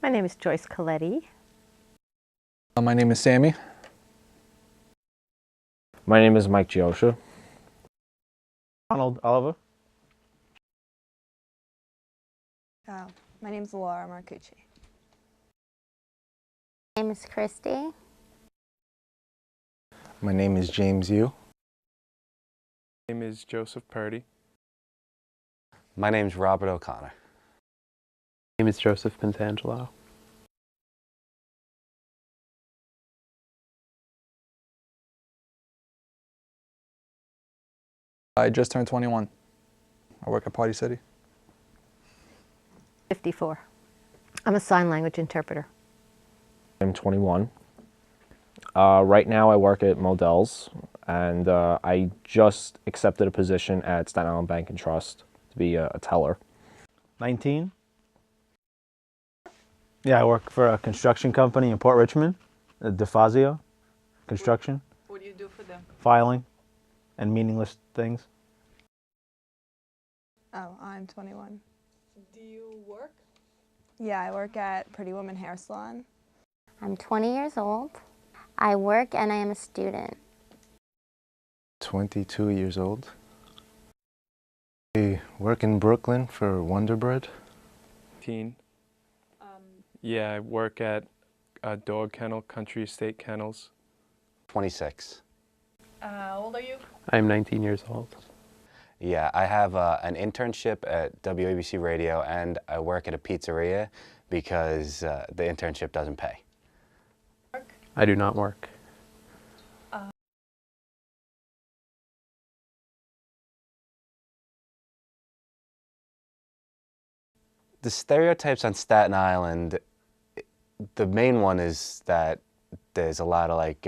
My name is Joyce Coletti. My name is Sammy. My name is Mike Giosha. Donald Oliver. My name's Laura Marcucci. My name is Christy. My name is James Yu. My name is Joseph Purdy. My name's Robert O'Connor. My name is Joseph Pintangelo. I just turned 21. I work at Party City. 54. I'm a sign language interpreter. I'm 21. Right now I work at Modell's, and I just accepted a position at Staten Island Bank and Trust to be a teller. 19. Yeah, I work for a construction company in Port Richmond, DeFazio Construction. What do you do for them? Filing and meaningless things. Oh, I'm 21. Do you work? Yeah, I work at Pretty Woman Hair Salon. I'm 20 years old. I work and I am a student. 22 years old. I work in Brooklyn for Wonder Bread. 18. Yeah, I work at a dog kennel, Country Estate Kennels. 26. How old are you? I am 19 years old. Yeah, I have an internship at WABC Radio, and I work at a pizzeria because the internship doesn't pay. I do not work. The stereotypes on Staten Island, the main one is that there's a lot of like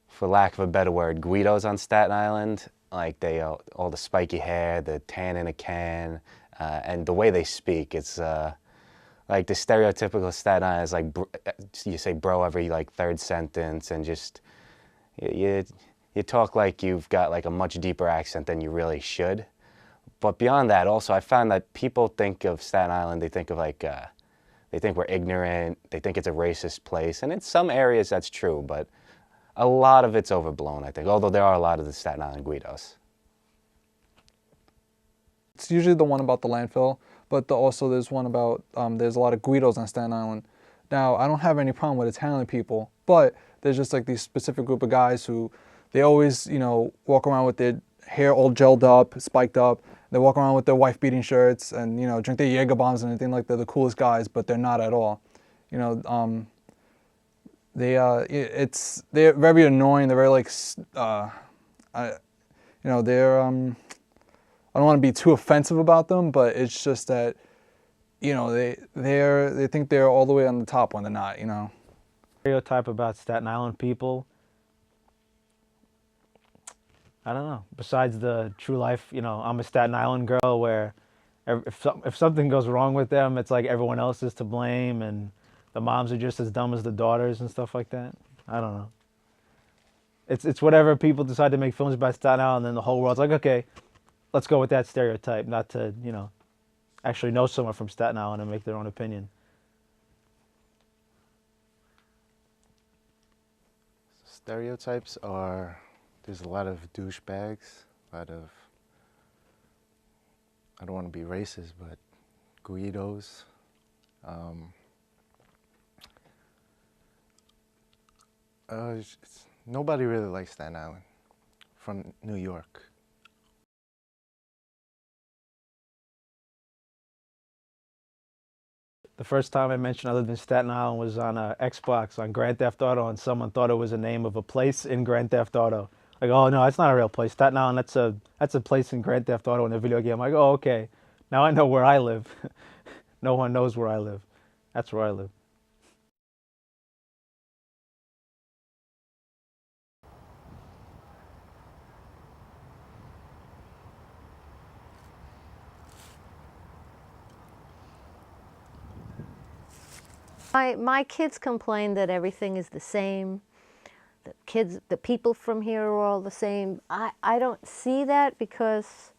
for lack of a better word, Guidos on Staten Island. Like they all the spiky hair, the tan in a can, and the way they speak. It's like the stereotypical Staten Island is like you say bro every like third sentence, and just you talk like you've got like a much deeper accent than you really should. But beyond that, also I found that people think of Staten Island, they think of like they think we're ignorant, they think it's a racist place, and in some areas that's true, but a lot of it's overblown, I think, although there are a lot of the Staten Island Guidos. It's usually the one about the landfill, but also there's one about, there's a lot of Guidos on Staten Island. Now, I don't have any problem with Italian people, but there's just like these specific group of guys who, they always, you know, walk around with their hair all gelled up, spiked up. They walk around with their wife-beating shirts and, you know, drink their Jaeger bombs and anything like they're the coolest guys, but they're not at all. You know, they're very annoying. They're very like, you know, they're, I don't want to be too offensive about them, but it's just that, you know, they think they're all the way on the top when they're not, you know. Stereotype about Staten Island people. I don't know. Besides the true life, you know, I'm a Staten Island girl where if something goes wrong with them, it's like everyone else is to blame, and the moms are just as dumb as the daughters and stuff like that. I don't know. It's whatever people decide to make films about Staten Island, and then the whole world's like, okay, let's go with that stereotype, not to, you know, actually know someone from Staten Island and make their own opinion. Stereotypes are, there's a lot of douchebags, a lot of, I don't want to be racist, but Guidos. Nobody really likes Staten Island from New York. The first time I mentioned I lived in Staten Island was on Xbox on Grand Theft Auto, and someone thought it was the name of a place in Grand Theft Auto. Like, oh no, that's not a real place. Staten Island, that's a place in Grand Theft Auto in a video game. I'm like, oh okay, now I know where I live. No one knows where I live. That's where I live. My kids complain that everything is the same. The people from here are all the same. I don't see that because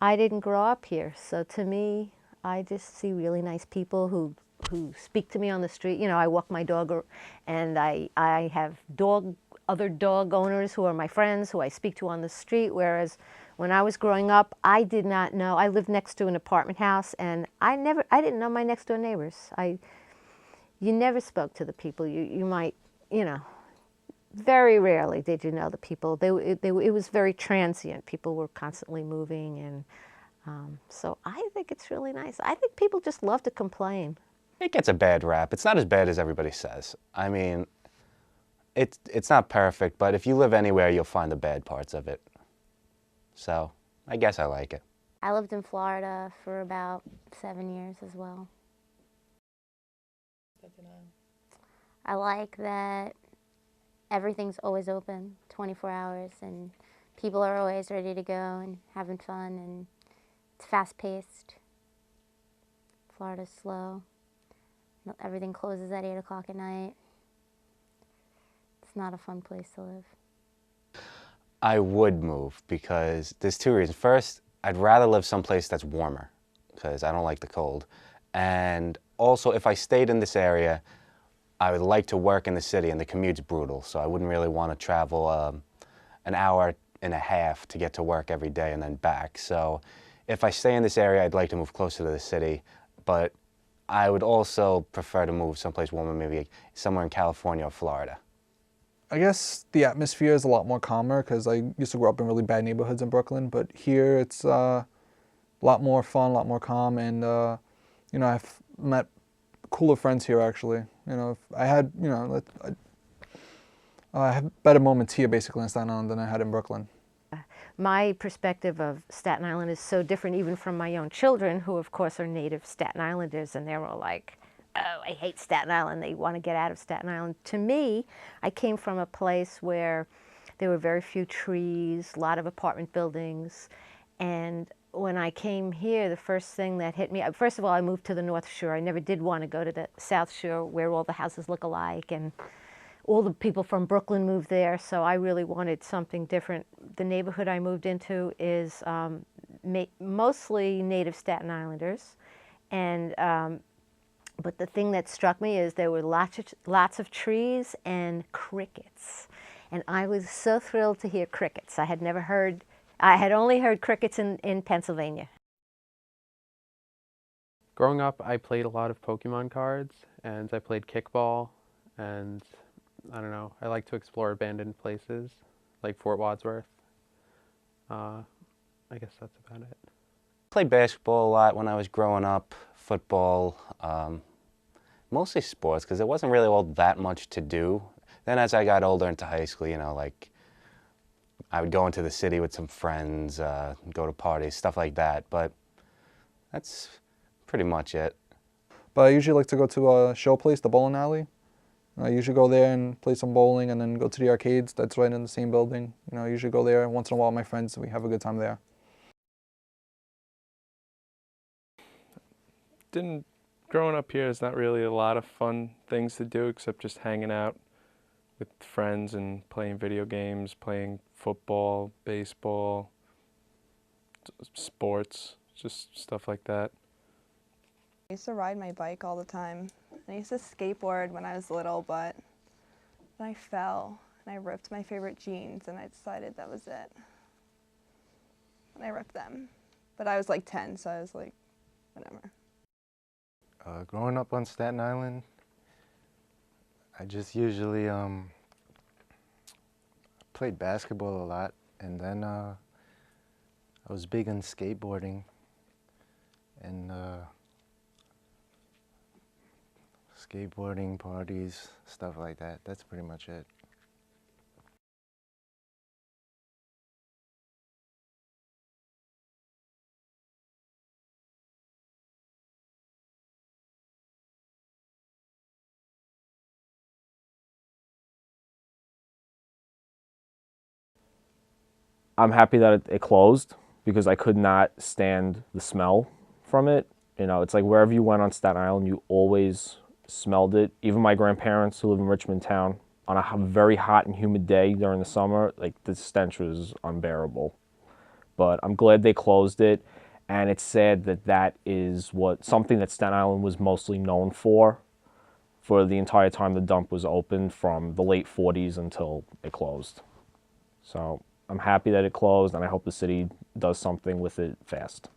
I didn't grow up here. So to me, I just see really nice people who who speak to me on the street. You know, I walk my dog, and I have other dog owners who are my friends who I speak to on the street. Whereas when I was growing up, I did not know. I lived next to an apartment house, and I didn't know my next door neighbors. You never spoke to the people. You might, you know, very rarely did you know the people. It was very transient. People were constantly moving, and so I think it's really nice. I think people just love to complain. It gets a bad rap. It's not as bad as everybody says. I mean, it's not perfect, but if you live anywhere, you'll find the bad parts of it. So I guess I like it. I lived in Florida for about 7 years as well. I like that everything's always open, 24 hours, and people are always ready to go and having fun, and it's fast-paced. Florida's slow. Everything closes at 8 o'clock at night. It's not a fun place to live. I would move because there's two reasons. First, I'd rather live someplace that's warmer because I don't like the cold. And also, if I stayed in this area, I would like to work in the city, and the commute's brutal, so I wouldn't really want to travel an hour and a half to get to work every day and then back. So if I stay in this area, I'd like to move closer to the city, but I would also prefer to move someplace warmer, maybe somewhere in California or Florida. I guess the atmosphere is a lot more calmer because I used to grow up in really bad neighborhoods in Brooklyn, but here it's a lot more fun, a lot more calm, and you know, I've met cooler friends here actually. You know, I had, you know, I have better moments here basically in Staten Island than I had in Brooklyn. My perspective of Staten Island is so different even from my own children, who of course are native Staten Islanders, and they're all like, oh, I hate Staten Island, they want to get out of Staten Island. To me, I came from a place where there were very few trees, a lot of apartment buildings, and when I came here, the first thing that hit me, first of all, I moved to the North Shore. I never did want to go to the South Shore where all the houses look alike, and all the people from Brooklyn moved there, so I really wanted something different. The neighborhood I moved into is mostly native Staten Islanders, and but the thing that struck me is there were lots of trees and crickets, and I was so thrilled to hear crickets. I had only heard crickets in Pennsylvania. Growing up, I played a lot of Pokemon cards, and I played kickball, and I don't know, I like to explore abandoned places, like Fort Wadsworth. I guess that's about it. Played basketball a lot when I was growing up, football, mostly sports, because there wasn't really all that much to do. Then as I got older into high school, you know, like I would go into the city with some friends, go to parties, stuff like that, but that's pretty much it. But I usually like to go to a show place, the bowling alley. I usually go there and play some bowling and then go to the arcades. That's right in the same building. You know, I usually go there once in a while with my friends, and we have a good time there. Growing up here is not really a lot of fun things to do except just hanging out with friends and playing video games, playing football, baseball, sports, just stuff like that. I used to ride my bike all the time. I used to skateboard when I was little, but then I fell and I ripped my favorite jeans, and I decided that was it. And I ripped them. But I was like 10, so I was like, whatever. Growing up on Staten Island, I just usually played basketball a lot, and then I was big on skateboarding and skateboarding parties, stuff like that. That's pretty much it. I'm happy that it closed because I could not stand the smell from it. You know, it's like wherever you went on Staten Island, you always smelled it. Even my grandparents who live in Richmond Town, on a very hot and humid day during the summer, like the stench was unbearable. But I'm glad they closed it. And it's sad that that is something that Staten Island was mostly known for the entire time the dump was open, from the late 40s until it closed. So I'm happy that it closed, and I hope the city does something with it fast.